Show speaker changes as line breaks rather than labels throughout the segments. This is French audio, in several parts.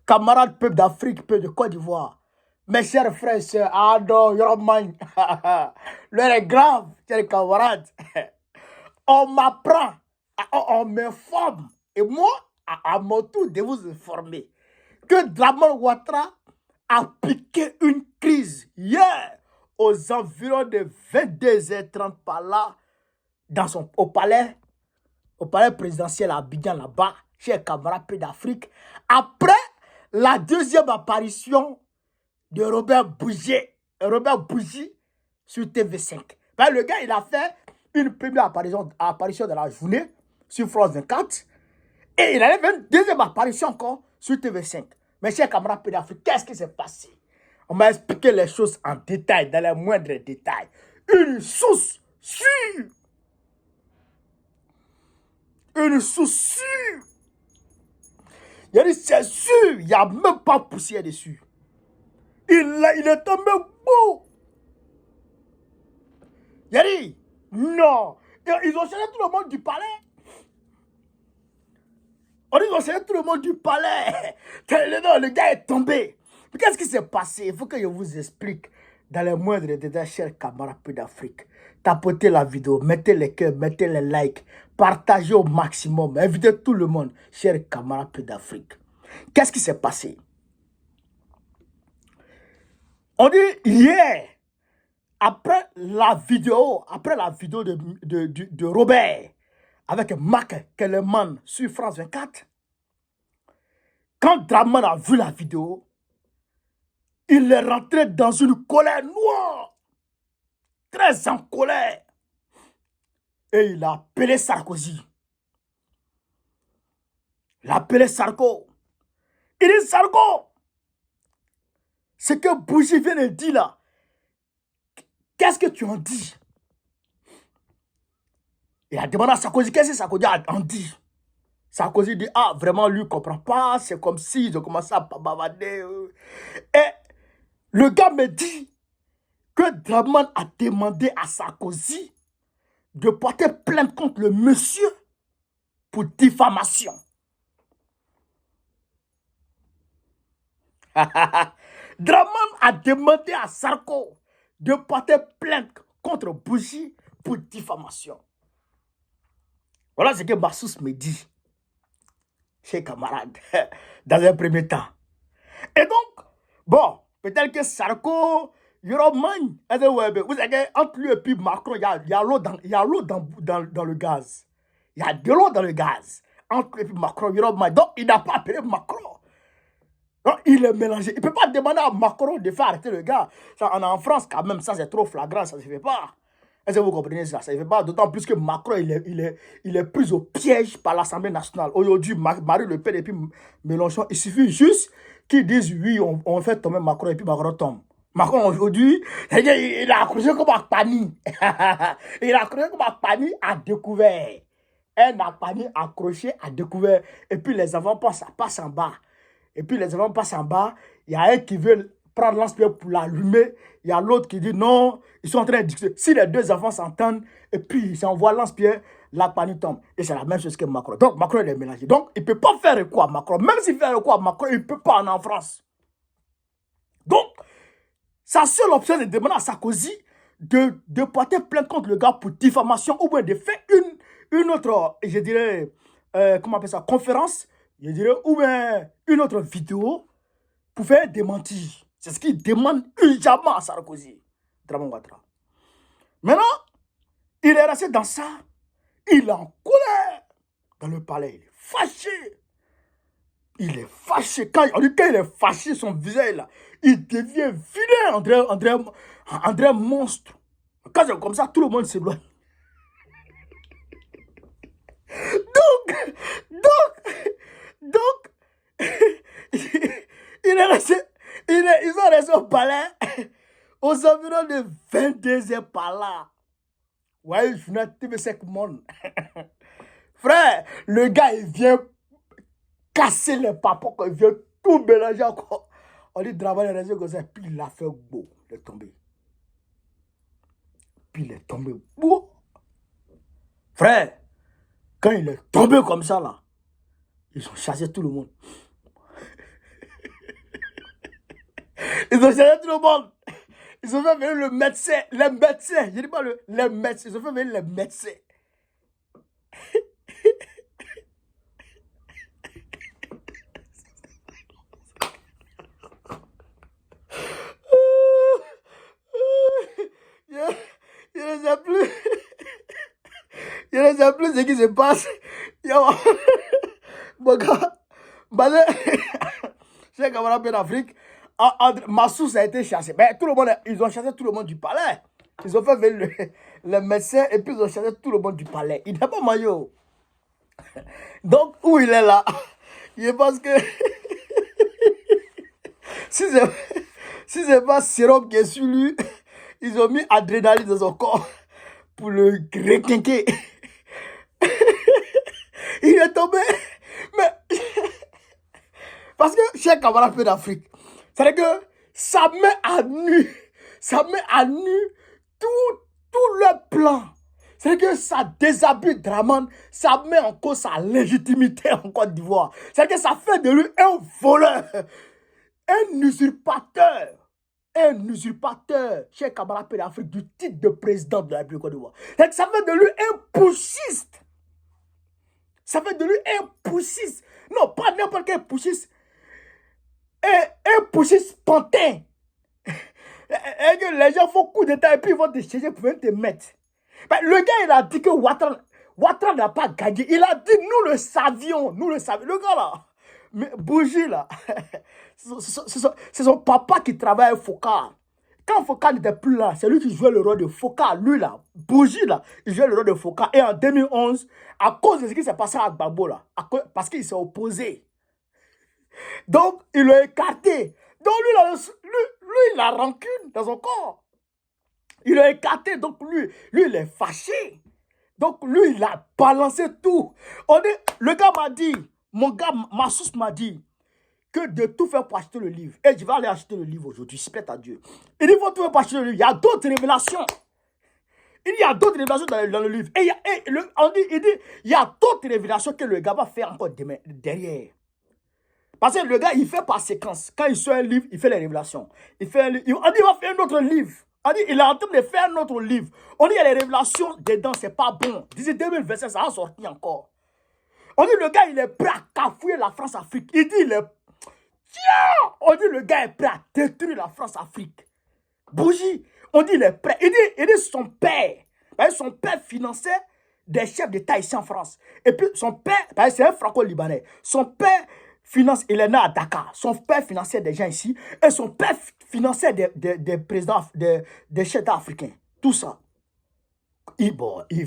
camarades peuple d'Afrique, peuple de Côte d'Ivoire, mes chers frères et sœurs, Ado, Yoroman, l'heure est grave, chers camarades. On m'apprend, on m'informe, et moi, à mon tour de vous informer, que Dramane Ouattara a piqué une crise hier aux environs de 22h30 par là, au palais présidentiel à Abidjan là-bas, chez camarades Pays d'Afrique, après la deuxième apparition de Robert Bougie sur TV5. Ben, le gars, il a fait une première apparition de la journée sur France 24 et il a fait une deuxième apparition encore sur TV5. Mais chers camarades Pays d'Afrique, qu'est-ce qui s'est passé? On m'a expliqué les choses en détail, dans les moindres détails. Une source sûre. Une source sûre. Il a dit, c'est sûr, il n'y a même pas poussière dessus. Il est tombé beau. Il a dit, non. Ils ont chaîné tout le monde du palais. Ils ont chaîné tout le monde du palais. Le gars est tombé. Mais qu'est-ce qui s'est passé? Il faut que je vous explique dans les moindres détails, chers camarades Pays d'Afrique. Tapotez la vidéo, mettez les cœurs, mettez les likes, partagez au maximum, invitez tout le monde, chers camarades Pays d'Afrique. Qu'est-ce qui s'est passé? On dit hier, après la vidéo de Robert avec Marc Kellerman sur France 24, quand Dramane a vu la vidéo, il est rentré dans une colère noire, très en colère, et il a appelé Sarkozy. Il a appelé Sarko. Il dit, Sarko, ce que Bougie vient de dire là, qu'est-ce que tu en dis? Il a demandé à Sarkozy, qu'est-ce que Sarkozy en dit? Sarkozy dit, ah, vraiment, lui, il ne comprend pas, c'est comme si ils ont commencé à bavarder. Et le gars me dit que Dramane a demandé à Sarkozy de porter plainte contre le monsieur pour diffamation. Dramane a demandé à Sarko de porter plainte contre Bougie pour diffamation. Voilà ce que Bassous me dit, chers camarades, dans un premier temps. Et donc, bon, peut-être que Sarko, Yoroman, vous savez, entre lui et puis Macron, il y a l'eau dans le gaz. Il y a de l'eau dans le gaz. Entre lui et puis Macron, Yoroman. Donc, il n'a pas appelé Macron. Donc, il est mélangé. Il ne peut pas demander à Macron de faire arrêter le gars. Ça, en France, quand même, ça c'est trop flagrant, ça ne se fait pas. Est-ce que vous comprenez ça? Ça ne se fait pas. D'autant plus que Macron, il est pris au piège par l'Assemblée nationale. Aujourd'hui, Marine Le Pen et puis Mélenchon, il suffit juste qu'ils disent oui, on fait tomber Macron et puis Macron tombe. Macron, aujourd'hui, il a accroché comme un panier. Il a accroché comme un panier à découvert. Un panier accroché à découvert. Et puis les enfants passent en bas. Et puis les enfants passent en bas. Il y a un qui veut prendre lance-pierre pour l'allumer. Il y a l'autre qui dit non. Ils sont en train de discuter. Si les deux enfants s'entendent et puis ils s'envoient lance-pierre, la panique tombe. Et c'est la même chose que Macron. Donc Macron il est mélangé. Donc il ne peut pas faire quoi Macron. Même s'il fait quoi Macron, il ne peut pas en France. Donc, sa seule option est de demander à Sarkozy de porter plainte contre le gars pour diffamation ou bien de faire une autre, je dirais, comment on appelle ça, conférence, je dirais, ou bien une autre vidéo pour faire démentir. C'est ce qu'il demande urgemment à Sarkozy, Dramane Ouattara. Maintenant, il est resté dans ça. Il est en colère dans le palais. Il est fâché. Il est fâché. Quand il est fâché, son visage, là, il devient vilain, André monstre. Quand c'est comme ça, tout le monde s'éloigne. Donc, ils sont restés au palais aux environs de 22h par là. Ouais, je venais de TV5 monde. Frère, le gars, il vient casser les papas, il vient tout mélanger encore. On dit Dramane est resté comme ça, puis il a fait beau, il est tombé. Puis il est tombé beau. Frère, quand il est tombé comme ça là, ils ont chassé tout le monde. Ils ont cherché tout le monde. Ils ont fait venir le médecin, les médecins. Je dis pas les médecins. Ils ont fait venir les médecins. Je ne sais plus. Je ne sais plus ce qui se passe. Yo. Mon gars, j'ai un camarade en Afrique. Massous a été chassé. Ben, tout le monde, ils ont chassé tout le monde du palais. Ils ont fait venir le médecin et puis ils ont chassé tout le monde du palais. Il n'a pas maillot. Donc, où il est là? Je pense que si c'est pas sérum qui est sur lui, ils ont mis adrénaline dans son corps pour le requinquer. Il est tombé. Mais parce que chez camarade peu d'Afrique, c'est-à-dire que ça met à nu tout leur plan. C'est-à-dire que ça déshabille Dramane, ça met en cause sa légitimité en Côte d'Ivoire. C'est-à-dire que ça fait de lui un voleur, un usurpateur, cher camarade peu d'Afrique, du titre de président de la République Côte d'Ivoire. C'est-à-dire que ça fait de lui un putschiste. Ça fait de lui un putschiste. Non, pas n'importe quel putschiste. Un putschiste pantin. Et que les gens font coup d'état et puis ils vont te chercher pour venir te mettre. Ben, le gars, il a dit que Ouattara n'a pas gagné. Il a dit, nous le savions. Le gars là, mais Bougie là, c'est son papa qui travaille à Foka. Quand Foka n'était plus là, c'est lui qui jouait le rôle de Foka. Lui là, Bougie là, il jouait le rôle de Foka. Et en 2011, à cause de ce qui s'est passé à Gbagbo là, parce qu'il s'est opposé, donc il l'a écarté. Donc lui, il a rancune dans son corps. Il l'a écarté, donc lui, il est fâché. Donc lui, il a balancé tout. Le gars m'a dit, mon gars, Massous m'a dit, que de tout faire pour acheter le livre. Et je vais aller acheter le livre aujourd'hui, s'il à Dieu. Il dit, il faut tout faire pour acheter le livre. Il y a d'autres révélations. Il y a d'autres révélations dans le livre. Et il dit, il y a d'autres révélations que le gars va faire encore derrière. Parce que le gars, il fait par séquence. Quand il sort un livre, il fait les révélations. Il fait un livre. On dit, il va faire un autre livre. On dit, il est en train de faire un autre livre. On dit, il y a les révélations dedans, c'est pas bon. D'ici 2027, ça va sortir encore. On dit, le gars, il est prêt à cafouiller la France-Afrique. Il dit, il est... On dit, le gars est prêt à détruire la France-Afrique. Bougie. On dit, il est prêt. Il dit son père finançait des chefs d'État ici en France. Et puis, son père, c'est un franco-libanais. Son père finance, il est né à Dakar. Son père finançait des gens ici. Et son père finançait des présidents, des chefs africains. Tout ça. Il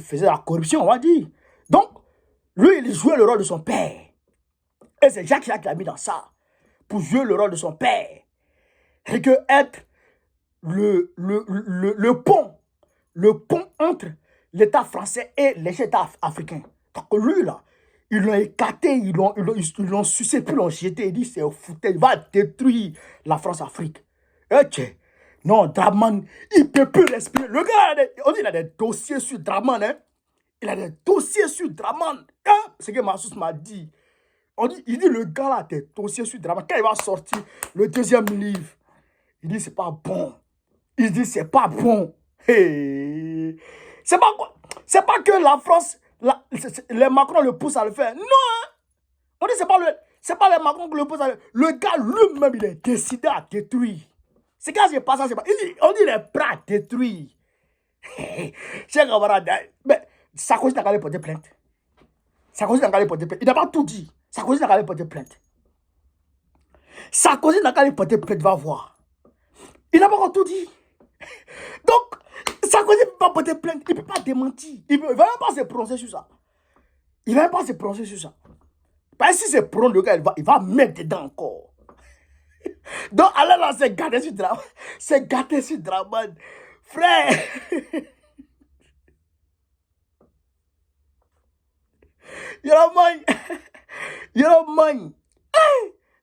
faisait la corruption, on va dire. Donc, lui, il jouait le rôle de son père. Et c'est Jacques Chirac qui l'a mis dans ça. Pour jouer le rôle de son père. Et que être le pont entre l'État français et les États africains. Donc lui, là, ils l'ont écarté, ils l'ont sucé, puis l'ont jeté. Il dit, c'est foutu, il va détruire la France-Afrique. Et non, Dramane, il ne peut plus respirer. Le gars, on dit, il a des dossiers sur Dramane. Hein? Il a des dossiers sur Dramane. Hein? C'est ce que Massous m'a dit. Il dit, le gars là, des dossiers sur Dramane. Quand il va sortir le deuxième livre, il dit, c'est pas bon. Il dit, c'est pas bon. Hey. C'est pas que la France, les Macron le poussent à le faire. Non, hein? On dit, c'est pas les Macron qui le poussent à le faire. Le gars lui-même, il est décidé à détruire. C'est quand c'est pas ça, c'est pas. On dit, il est prêt à détruire. Cher camarade, mais Sarkozy n'a qu'à aller porter plainte. Sarkozy n'a qu'à aller porter plainte. Il n'a pas tout dit. Sarkozy n'a qu'à aller porter plainte. Sarkozy n'a qu'à aller porter plainte, va voir. Il n'a pas encore tout dit. Donc, Sarkozy ne peut pas porter plainte, il ne peut pas démentir. Il ne va même pas se prononcer sur ça. Il ne va même pas se prononcer sur ça. Parce que si c'est prompt, le gars, il va mettre dedans encore. Donc, allez là, c'est gâté sur Dramane. C'est gâté sur Dramane. Frère. Yoromagne.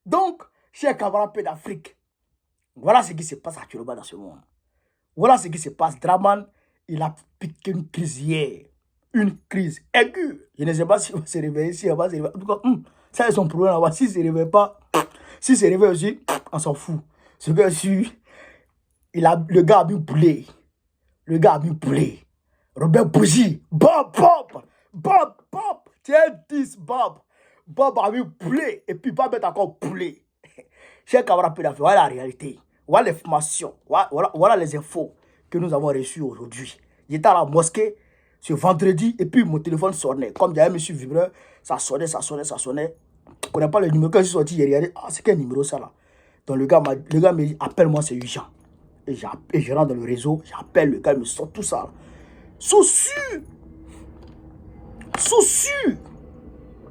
Donc, chers camarades d'Afrique, voilà ce qui se passe actuellement dans ce monde. Voilà ce qui se passe. Dramane, il a piqué une crise hier. Une crise aiguë. Je ne sais pas s'il va se réveiller, s'il va se réveiller. En tout cas, ça c'est son problème là-bas. S'il ne se réveille pas, s'il se réveille aussi, on s'en fout. Ce que je suis, le gars a mis poulet. Le gars a mis poulet. Robert Bougie. Bob. Tiens 10, Bob. Bob a mis poulet. Et puis Bob met encore poulet. Chers camarades, voilà la réalité. Voilà l'information. Voilà les infos que nous avons reçues aujourd'hui. J'étais à la mosquée ce vendredi et puis mon téléphone sonnait. Comme j'avais mis sur vibreur, ça sonnait. Je ne connais pas le numéro. Quand je suis sorti, j'ai regardé. Ah, c'est quel numéro ça là? Donc le gars m'a dit, appelle-moi, c'est urgent. Et je rentre dans le réseau, j'appelle le gars, il me sort tout ça. Souci.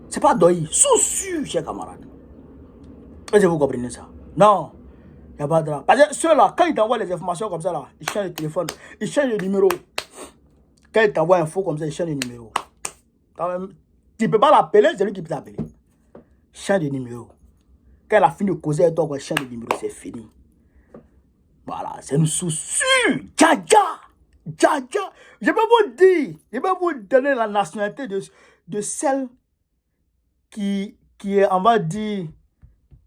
C'est pas Doyi. Souci, chers camarades. Est-ce que vous comprenez ça? Non. Il n'y a pas de là. Parce que ceux-là, quand ils t'envoient les informations comme ça, là, ils changent le téléphone. Ils changent le numéro. Quand ils t'envoient info comme ça, ils changent le numéro. Tu ne peux pas l'appeler, c'est lui qui peut t'appeler. Change de numéro. Quand elle a fini de causer avec toi, elle change de numéro, c'est fini. Voilà, c'est une souci. Djaja. Je peux vous donner la nationalité de celle qui est, on va dire,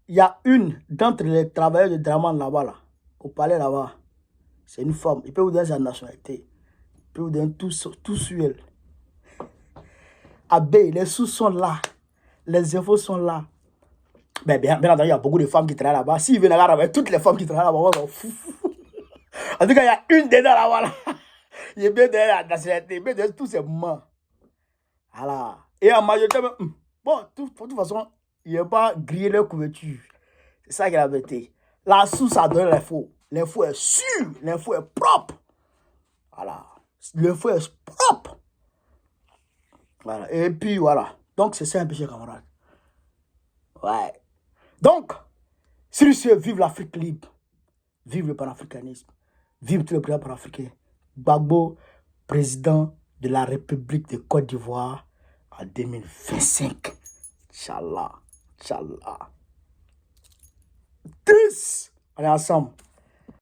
il y a une d'entre les travailleurs de Draman là-bas, là, au palais là-bas. C'est une femme. Il peut vous donner sa nationalité. Il peut vous donner tout sur elle. Abbé, les sous sont là. Les infos sont là. Mais bien entendu, il y a beaucoup de femmes qui travaillent là-bas. S'ils viennent là-bas, toutes les femmes qui travaillent là-bas, on va fou. En tout cas, il y a une dedans là-bas. Là. Il est bien derrière la nationalité. Mais derrière tous ces moments. Voilà. Et en majorité, bon, de toute façon, il n'y a pas grillé leur couverture. C'est ça qui est la vérité. La source, ça donne l'info. L'info est sûre. L'info est propre. Voilà. L'info est propre. Voilà. Et puis, voilà. Donc, c'est ça un peu, chers camarades. Ouais. Donc, sur ce, vive l'Afrique libre. Vive le panafricanisme. Vive tous les présidents panafricains. Gbagbo, président de la République de Côte d'Ivoire en 2025. Inch'Allah. 10. On est ensemble.